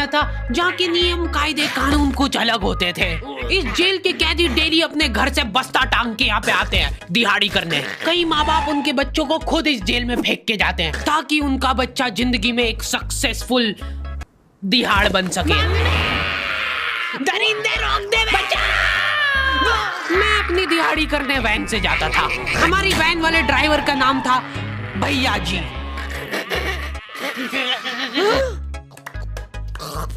खाना था जहाँ के नियम कायदे कानून कुछ अलग होते थे। इस जेल के कैदी डेली अपने घर से बस्ता टांग के यहाँ पे आते हैं दिहाड़ी करने। कई माँ बाप उनके बच्चों को खुद इस जेल में फेंक के जाते हैं ताकि उनका बच्चा जिंदगी में एक सक्सेसफुल दिहाड़ बन सके। दरिंदे रोक दे बच्चा। मैं अपनी दिहाड़ी करने वैन से जाता था। हमारी वैन वाले ड्राइवर का नाम था भैया जी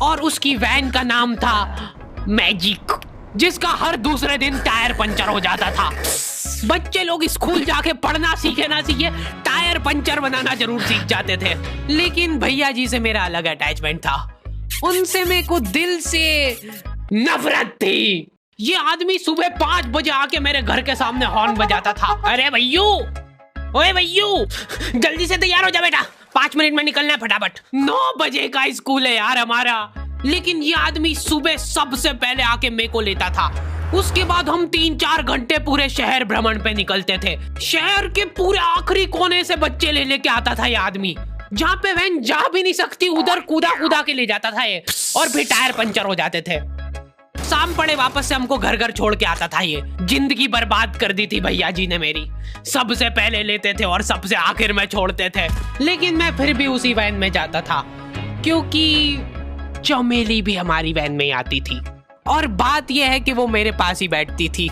और उसकी वैन का नाम था मैजिक, जिसका हर दूसरे दिन टायर पंचर हो जाता था। बच्चे लोग स्कूल जाके पढ़ना सीखे ना सीखे टायर पंचर बनाना जरूर सीख जाते थे। लेकिन भैया जी से मेरा अलग अटैचमेंट था। उनसे मेरे को दिल से नफरत थी। ये आदमी सुबह 5 बजे आके मेरे घर के सामने हॉर्न बजाता था। अरे भैयू, ओए भैयू, जल्दी से तैयार हो जा बेटा, 5 मिनट में निकलना है फटाफट। 9 बजे का स्कूल है यार हमारा। लेकिन ये आदमी सुबह सबसे पहले आके मेरे को लेता था। उसके बाद हम 3-4 घंटे पूरे शहर भ्रमण पे निकलते थे। शहर के पूरे आखिरी कोने से बच्चे ले लेके आता था ये आदमी। जहाँ पे वैन जा भी नहीं सकती उधर कूदा कूदा के ले जाता था ये, और फिर टायर पंचर हो जाते थे। शाम पड़े वापस से हमको घर घर छोड़ के आता था ये। जिंदगी बर्बाद कर दी थी भैया जी ने मेरी। सबसे पहले लेते थे और सबसे आखिर में छोड़ते थे। लेकिन मैं फिर भी उसी वैन में जाता था क्योंकि चमेली भी हमारी वैन में आती थी। और बात यह है कि वो मेरे पास ही बैठती थी,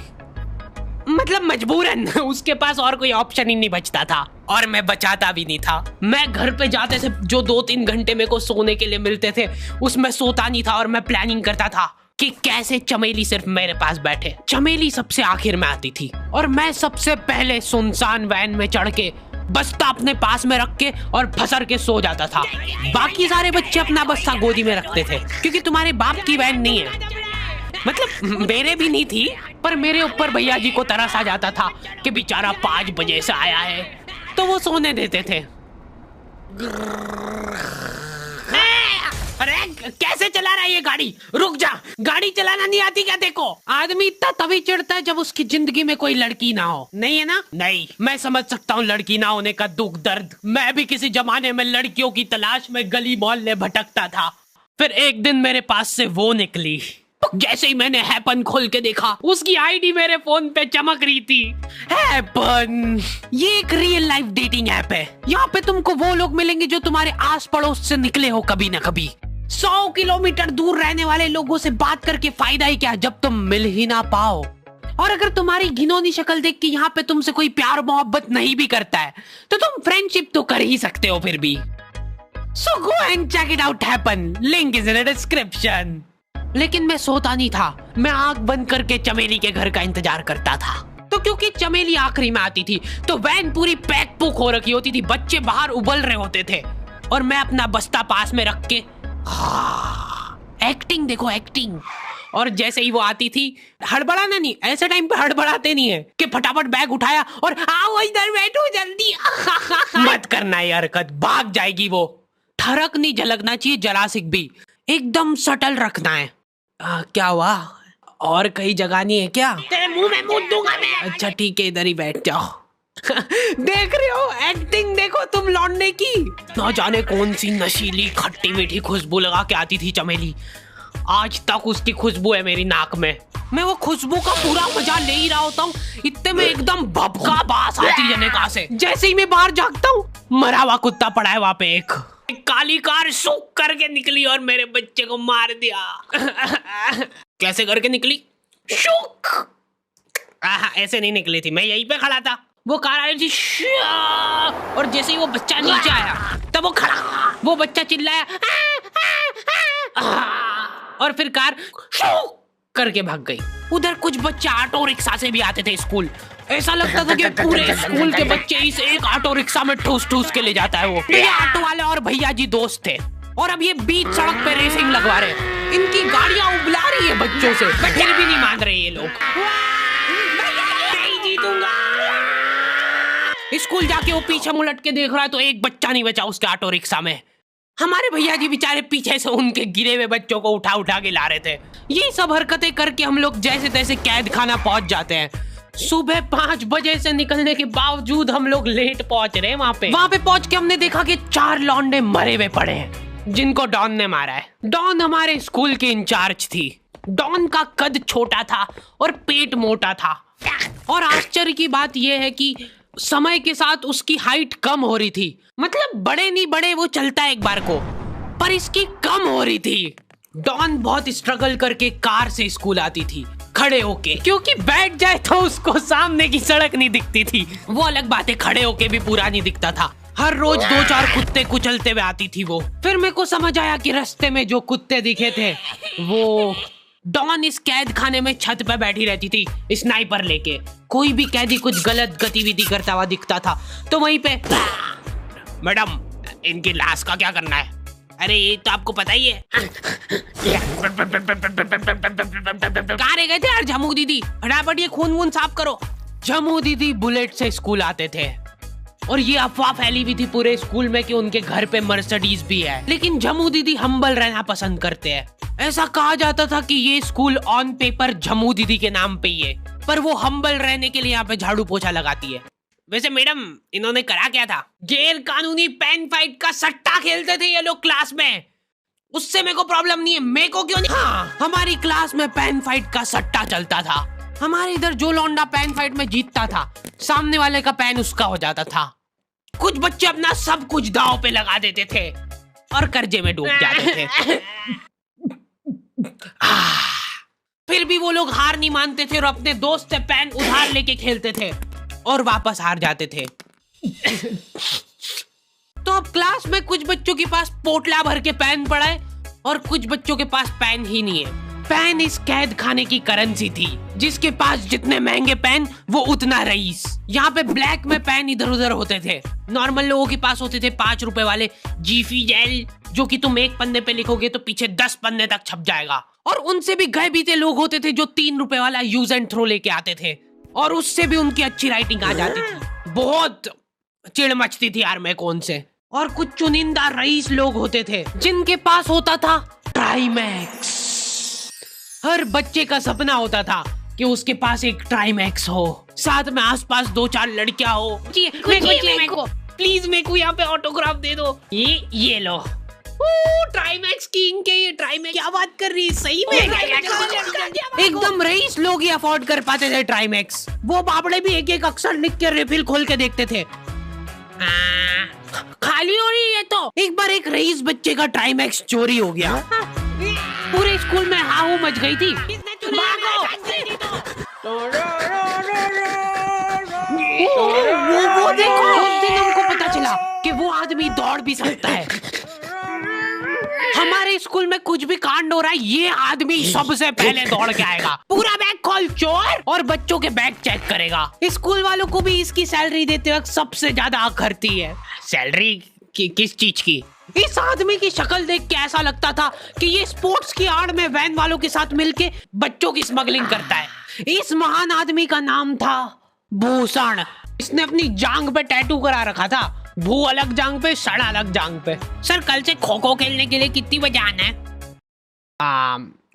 मतलब मजबूरन। उसके पास और कोई ऑप्शन ही नहीं बचता था और मैं बचाता भी नहीं था। मैं घर पे जाते से जो 2-3 घंटे मेरे को सोने के लिए मिलते थे उसमें सोता नहीं था और मैं प्लानिंग करता था कि कैसे चमेली सिर्फ मेरे पास बैठे। चमेली सबसे आखिर में आती थी और मैं सबसे पहले सुनसान वैन में चढ़ के बस्ता अपने पास में रख के और फसर के सो जाता था। बाकी सारे बच्चे अपना बस्ता गोदी में रखते थे क्योंकि तुम्हारे बाप की वैन नहीं है, मतलब मेरे भी नहीं थी। पर मेरे ऊपर भैया जी को तरस आ जाता था कि बेचारा 5 बजे से आया है, तो वो सोने देते थे। अरे कैसे चला रहा है ये गाड़ी? रुक जा, गाड़ी चलाना नहीं आती क्या? देखो, आदमी इतना तभी चिढ़ता है जब उसकी जिंदगी में कोई लड़की ना हो। नहीं है ना? नहीं, मैं समझ सकता हूँ लड़की ना होने का दुख दर्द। मैं भी किसी जमाने में लड़कियों की तलाश में गली मोहल्ले भटकता था। फिर एक दिन मेरे पास से वो निकली। जैसे ही मैंने हैपन खोल के देखा उसकी आईडी मेरे फोन पे चमक रही थी। हैपन ये एक रियल लाइफ डेटिंग ऐप है। यहाँ पे तुमको वो लोग मिलेंगे जो तुम्हारे आस पड़ोस से निकले हो कभी ना कभी। 100 किलोमीटर दूर रहने वाले लोगों से बात करके फायदा ही क्या जब तुम मिल ही ना पाओ। और अगर तुम्हारी घिनौनी शक्ल देख के यहाँ पे तुमसे कोई प्यार मोहब्बत नहीं भी करता है तो तुम फ्रेंडशिप तो कर ही सकते हो फिर भी। So go and check it out happen. Link is in the description. लेकिन मैं सोता नहीं था। मैं आंख बंद करके चमेली के घर का इंतजार करता था। तो क्योंकि चमेली आखिरी में आती थी तो वैन पूरी पैक पुक हो रखी होती थी। बच्चे बाहर उबल रहे होते थे और मैं अपना बस्ता पास में रख के एक्टिंग देखो एक्टिंग। और जैसे ही वो आती थी, हड़बड़ाना नहीं, ऐसे टाइम पे हड़बड़ाते नहीं है कि फटाफट बैग उठाया और आओ इधर बैठो जल्दी। मत करना ये हरकत, भाग जाएगी वो। ठरक नहीं झलकना चाहिए जरा सिक भी, एकदम सटल रखना है। क्या हुआ? और कहीं जगह नहीं है क्या? तेरे मुंह में मूत दूंगा मैं। अच्छा ठीक है, इधर ही बैठ जाओ। देख रहे हो एक्टिंग देखो तुम लौंडे की। ना जाने कौन सी नशीली खट्टी मीठी खुशबू लगा के आती थी चमेली। आज तक उसकी खुशबू है मेरी नाक में। मैं वो खुशबू का पूरा मजा ले ही रहा होता हूँ, इतने में एकदम भभका बास आती है निकाह से। जैसे ही मैं बाहर झांकता हूँ, मरा हुआ कुत्ता पड़ा है वहाँ पे। एक काली कार सूख करके निकली और मेरे बच्चे को मार दिया। कैसे करके निकली? शूक। ऐसे नहीं निकली थी, मैं यहीं पे खड़ा था, वो कार आई थी और जैसे ही वो बच्चा नीचे आया तब वो खड़ा, वो बच्चा चिल्लाया और फिर कार शूक करके भाग गई। उधर कुछ बच्चे ऑटो रिक्शा से भी आते थे स्कूल। ऐसा लगता था कि पूरे स्कूल के बच्चे इस एक ऑटो रिक्शा में ठूस ठूस के ले जाता है वो। ये ऑटो वाले और भैया जी दोस्त थे और अब ये बीच सड़क पे रेसिंग लगवा रहे हैं। इनकी गाड़ियां उबला रही है बच्चों से, फिर भी नहीं मान रहे ये लोग। नहीं जीतूंगा। स्कूल जाके वो पीछे मुलट के देख रहा है तो एक बच्चा नहीं बचा उसके ऑटो रिक्शा में। हमारे भैया जी बेचारे पीछे से उनके गिरे हुए बच्चों को उठा उठा के ला रहे थे। ये सब हरकतें करके हम लोग जैसे तैसे कैद खाना पहुंच जाते हैं। सुबह 5 बजे से निकलने के बावजूद हम लोग लेट पहुंच रहे हैं। वहाँ पे पहुंच के हमने देखा कि 4 लौंडे मरे हुए पड़े हैं। जिनको डॉन ने मारा है। डॉन हमारे स्कूल की इंचार्ज थी। डॉन का कद छोटा था और पेट मोटा था, और आश्चर्य की बात यह है कि समय के साथ उसकी हाइट कम हो रही थी। मतलब बड़े नहीं बड़े वो चलता एक बार को, पर इसकी कम हो रही थी। डॉन बहुत स्ट्रगल करके कार से स्कूल आती थी खड़े होके, क्योंकि बैठ जाए तो उसको सामने की सड़क नहीं दिखती थी। वो अलग बात है, खड़े होके भी पूरा नहीं दिखता था। हर रोज 2-4 कुत्ते कुचलते हुए आती थी वो। फिर मेरे को समझ आया कि रास्ते में जो कुत्ते दिखे थे वो डॉन इस कैद खाने में छत पे बैठी रहती थी स्नाइपर लेके। कोई भी कैदी कुछ गलत गतिविधि करता हुआ दिखता था तो वहीं पे, मैडम इनकी लाश का क्या करना है? अरे ये तो आपको पता ही है। कहाँ रह गए थे यार झमू दीदी, फटाफट ये खून वून साफ करो। झमू दीदी बुलेट से स्कूल आते थे और ये अफवाह फैली हुई थी पूरे स्कूल में कि उनके घर पे मर्सिडीज भी है, लेकिन झमू दीदी हम्बल रहना पसंद करते हैं। ऐसा कहा जाता था कि ये स्कूल ऑन पेपर झमू दीदी के नाम पे ही है, पर वो हम्बल रहने के लिए यहाँ पे झाड़ू पोछा लगाती है। वैसे मैडम इन्होंने करा क्या था? गैर कानूनी पेन फाइट का सट्टा खेलते थे ये लोग क्लास में। उससे मेरे को प्रॉब्लम नहीं है, मेरे को क्यों नहीं? हाँ, हमारी क्लास में पेन फाइट का सट्टा चलता था। हमारे इधर जो लौंडा पेन फाइट में जीतता था, सामने वाले का पेन उसका हो जाता था। कुछ बच्चे अपना सब कुछ दांव पे लगा देते थे और कर्जे में डूब जाते थे। फिर भी वो लोग हार नहीं मानते थे और अपने दोस्त से पेन उधार लेके खेलते थे और वापस हार जाते थे। तो अब क्लास में कुछ बच्चों के पास पोटला भर के पेन पड़ा है और कुछ बच्चों के पास पेन ही नहीं है। पेन इस कैद खाने की करेंसी थी, जिसके पास जितने महंगे पेन वो उतना रईस। यहाँ पे ब्लैक में पेन इधर उधर होते थे। नॉर्मल लोगों के पास होते थे 5 रुपए वाले जीफी जेल, जो कि तुम एक पन्ने पे लिखोगे तो पीछे 10 पन्ने तक छप जाएगा। और उनसे भी गए बीते लोग होते थे जो 3 रुपए वाला यूज एंड थ्रो लेके आते थे और उससे भी उनकी अच्छी राइटिंग आ जाती थी। बहुत चिढ़ मचती थी यार मैं कौन से। और कुछ चुनिंदा रईस लोग होते थे जिनके पास होता था ट्राइमैक्स। हर बच्चे का सपना होता था कि उसके पास एक ट्राइमैक्स हो, साथ में आसपास 2-4 लड़कियां हो। मेरे को प्लीज मेरे को यहाँ पे ऑटोग्राफ दे दो। ये लो ट्राइमैक्स किंग के, ये ट्राइमैक्स क्या बात कर रही है सही में? एकदम रईस लोग ही अफोर्ड कर पाते थे ट्राइमैक्स। वो बाबड़े भी एक एक अक्षर लिख के रिफिल खोल के देखते थे। खाली हो रही है तो एक बार एक रईस बच्चे का ट्राइमैक्स चोरी हो गया। पूरे स्कूल में हाहू मच गई थी। वो देखो, उस दिन हमको पता चला कि वो आदमी दौड़ भी सकता है। हमारे स्कूल में कुछ भी कांड हो रहा है, ये आदमी सबसे पहले दौड़ के आएगा, पूरा बैग खोल चोर, और बच्चों के बैग चेक करेगा। स्कूल वालों को भी इसकी सैलरी देते वक्त सबसे ज्यादा आखरती है। सैलरी किस चीज की? इस आदमी की शक्ल देख के ऐसा लगता था कि ये स्पोर्ट्स की आड़ में वैन वालों के साथ मिलके बच्चों की स्मगलिंग करता है। इस महान आदमी का नाम था भूषण। इसने अपनी जांग पे टैटू करा रखा था, भू अलग जांग पे, सड़ अलग जांग पे। सर कल से खो खो खेलने के लिए कितनी बजे आना है?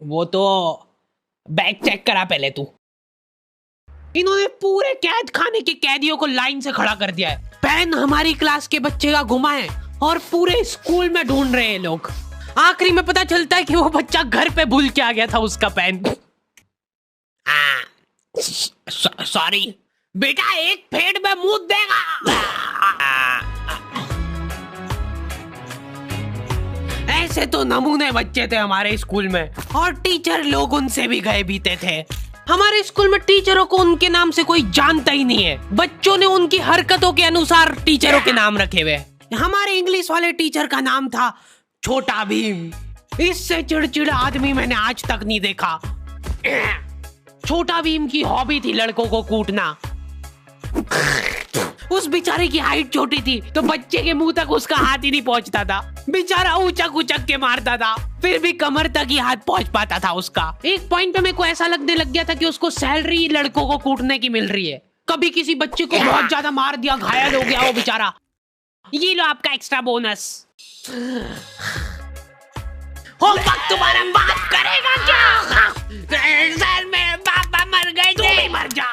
वो तो बैग चेक करा पहले तू। इन्होंने पूरे कैद खाने के कैदियों को लाइन से खड़ा कर दिया है। पेन हमारी क्लास के बच्चे का गुमा है और पूरे स्कूल में ढूंढ रहे हैं लोग। आखिरी में पता चलता है कि वो बच्चा घर पे भूल के आ गया था उसका पेन। सॉरी बेटा, एक फेट में मुंह देगा। ऐसे तो नमूने बच्चे थे हमारे स्कूल में, और टीचर लोग उनसे भी गए बीते थे। हमारे स्कूल में टीचरों को उनके नाम से कोई जानता ही नहीं है। बच्चों ने उनकी हरकतों के अनुसार टीचरों के नाम रखे हुए। हमारे इंग्लिश वाले टीचर का नाम था छोटा भीम। इससे चिड़चिड़ा आदमी मैंने आज तक नहीं देखा। छोटा भीम की हॉबी थी लड़कों को कूटना। उस बेचारे की हाइट छोटी थी तो बच्चे के मुंह तक उसका हाथ ही नहीं पहुंचता था। बेचारा ऊंचक उचक के मारता था, फिर भी कमर तक ही हाथ पहुंच पाता था उसका। एक पॉइंट पे मेरे को ऐसा लगने लग गया था कि उसको सैलरी लड़कों को कूटने की मिल रही है। कभी किसी बच्चे को बहुत ज्यादा मार दिया, घायल हो गया वो बेचारा, ये लो आपका एक्स्ट्रा बोनस। होमवर्क तुम्हारा बाप करेगा क्या? सर मेरे पापा मर गए थे। तू भी मर जा।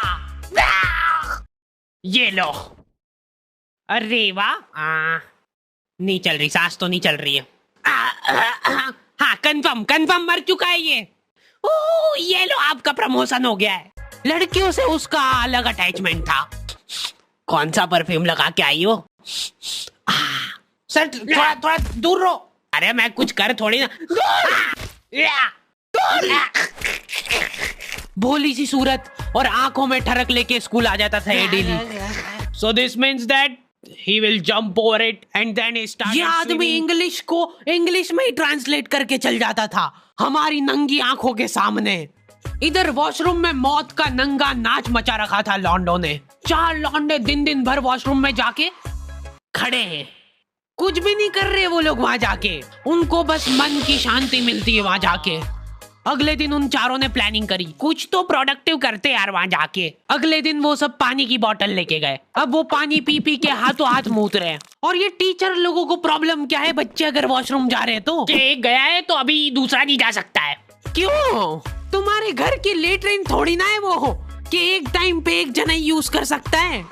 ये लो। अरे वाह, नहीं चल रही, सांस तो नहीं चल रही है। हाँ कंफर्म मर चुका है ये। ओह ये लो आपका प्रमोशन हो गया है। लड़कियों से उसका अलग अटैचमेंट था। कौन सा परफ्यूम लगा के आई हो? सर थोड़ा दूर रहो। अरे मैं कुछ कर थोड़ी ना। भोली सी सूरत और आंखों में ठरक लेके स्कूल आ जाता था ये daily. So this means that he will jump over it and then he started. ये आदमी इंग्लिश को इंग्लिश में ही ट्रांसलेट करके चल जाता था हमारी नंगी आंखों के सामने। इधर वॉशरूम में मौत का नंगा नाच मचा रखा था लॉन्डो ने। 4 लॉन्डे दिन भर वॉशरूम में जाके खड़े हैं, कुछ भी नहीं कर रहे वो लोग वहां जाके। उनको बस मन की शांति मिलती है वहां जाके। अगले दिन उन चारों ने प्लानिंग करी, कुछ तो प्रोडक्टिव करते यार वहां जाके। अगले दिन वो सब पानी की बोतल लेके गए। अब वो पानी पी पी के हाथों हाथ मूत रहे हैं। और ये टीचर लोगों को प्रॉब्लम क्या है, बच्चे अगर वॉशरूम जा रहे हैं तो एक गया है तो अभी दूसरा नहीं जा सकता है। क्यों? तुम्हारे घर की लेटरिन थोड़ी ना है वो कि एक टाइम पे एक जना यूज कर सकता है।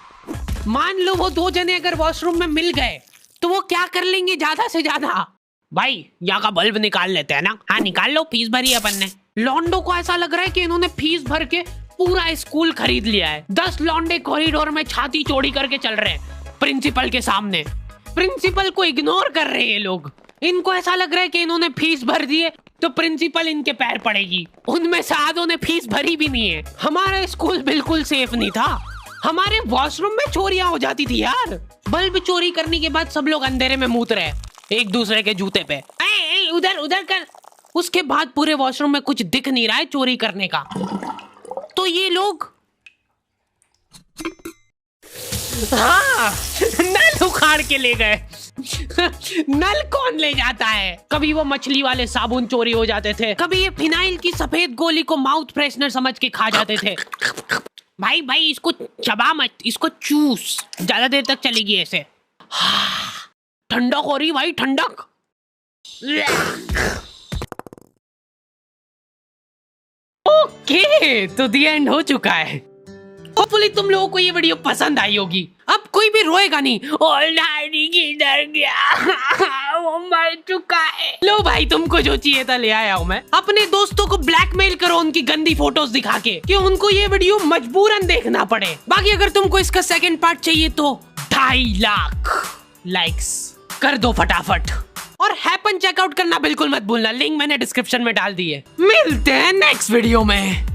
मान लो वो 2 जने अगर वॉशरूम में मिल गए तो वो क्या कर लेंगे ज्यादा से ज्यादा? भाई यहाँ का बल्ब निकाल लेते हैं ना। हाँ निकाल लो, फीस भरी है अपन ने। लॉन्डो को ऐसा लग रहा है कि इन्होंने फीस भर के पूरा स्कूल खरीद लिया है। 10 लॉन्डे कॉरिडोर में छाती चौड़ी करके चल रहे हैं प्रिंसिपल के सामने। प्रिंसिपल को इग्नोर कर रहे हैं ये लोग। इनको ऐसा लग रहा है कि इन्होंने फीस भर दी है तो प्रिंसिपल इनके पैर पड़ेगी। उनमें से आधों ने फीस भरी भी नहीं है। हमारा स्कूल बिल्कुल सेफ नहीं था। हमारे वॉशरूम में चोरियां हो जाती थी यार। बल्ब चोरी करने के बाद सब लोग अंधेरे में मूत रहे एक दूसरे के जूते पे। उधर कर। उसके बाद पूरे वॉशरूम में कुछ दिख नहीं रहा है चोरी करने का। तो ये लोग हाँ नल उखाड़ के ले गए। नल कौन ले जाता है? कभी वो मछली वाले साबुन चोरी हो जाते थे, कभी ये फिनाइल की सफेद गोली को माउथ फ्रेशनर समझ के खा जाते थे। भाई इसको चबा मत, इसको चूस, ज्यादा देर तक चलेगी ऐसे। ठंडक हो रही भाई, ठंडक। ओके तो दी एंड हो चुका है। होपफुली तुम लोगों को ये वीडियो पसंद आई होगी। अब कोई भी रोएगा नहीं। डैडी किधर गया? वो मर चुका है। लो भाई तुमको जो चाहिए था ले आया हूँ मैं। अपने दोस्तों को ब्लैकमेल करो उनकी गंदी फोटोज दिखा के कि उनको ये वीडियो मजबूरन देखना पड़े। बाकी अगर तुमको इसका सेकंड पार्ट चाहिए तो 2.5 लाख लाइक्स कर दो फटाफट। और हैपन चेकआउट करना बिल्कुल मत भूलना, लिंक मैंने डिस्क्रिप्शन में डाल दी है। मिलते हैं नेक्स्ट वीडियो में।